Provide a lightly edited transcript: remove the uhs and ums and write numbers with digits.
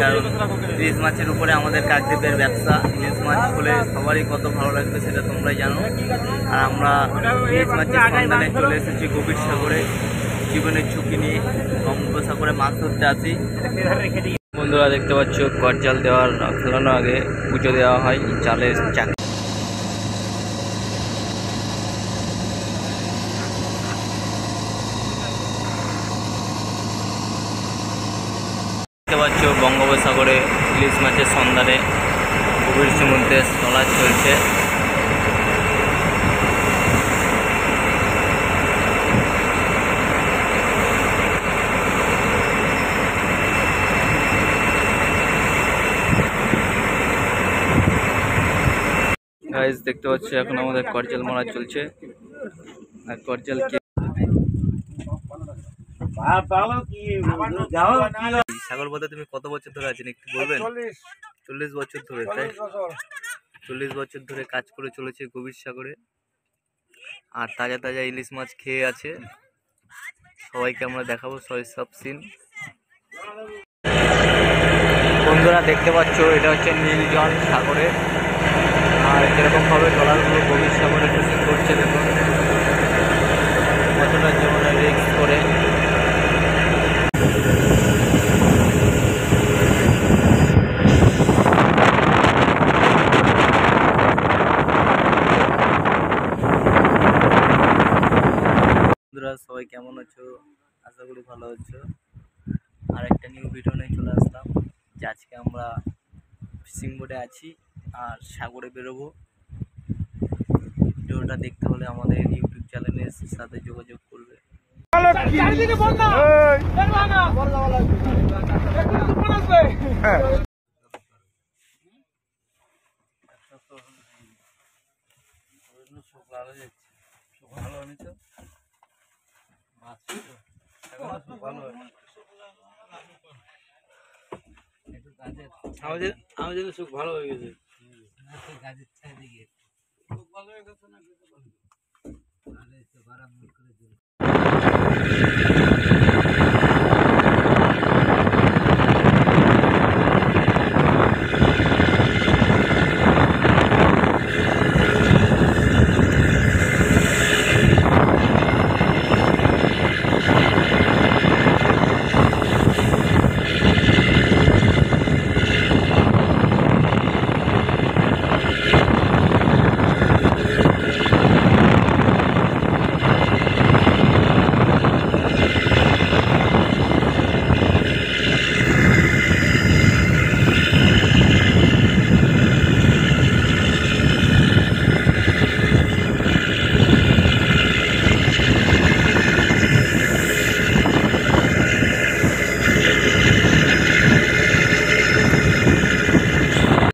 কারণ ইলিশ মাছের উপরে আমাদের কাকদ্বীপের ব্যবসা। ইলিশ মাছ হলে সবারই কত ভালো লাগবে সেটা তোমরাই জানো। আর আমরা ইলিশ মাছের সন্ধানে চলে এসেছি গভীর সাগরে, জীবনের ঝুঁকি নিয়ে বঙ্গোপসাগরে মাছ ধরতে আসি। বন্ধুরা দেখতে পাচ্ছ করজাল দেওয়ার ফেলানোর আগে পুজো দেওয়া হয় জালের চাক। দেখতে পাচ্ছ বঙ্গোপসাগরে ইলিশ মাছের সন্ধানে গভীর সমুদ্রে ট্রলার চলছে। গাইস দেখতে পাচ্ছ এখন আমাদের করজাল মারা চলছে। আর করজাল কি সাগর পথে তুমি কত বছর ধরে আছেন একটু বলবেন? 40 বছর ধরে, তাই 40 বছর ধরে কাজ করে চলেছে গভীর সাগরে। আর তাজা তাজা ইলিশ মাছ খেয়ে আছে। সবাইকে আমরা দেখাবো সব সিন। বন্ধুরা দেখতে পাচ্ছ এটা হচ্ছে নীল জল সাগরে। আর এরকমভাবে ট্রলারগুলো গভীর সাগরে ফিশিং করছে। দেখুন কতটা জীবনে রিস্ক করে। বন্ধুরা সবাই কেমন আছো? আশা করি ভালো আছো। আর একটা নিউ ভিডিও নিয়ে চলে আসলাম যে আজকে আমরা ফিশিং বোটে আছি আর সাগরে বেরোবো। ভিডিওটা দেখতে হলে আমাদের ইউটিউব চ্যানেলের সাথে যোগাযোগ করবে। আমার জন্য সুখ ভালো হয়ে গেছে। ভালো হয়ে গেছে না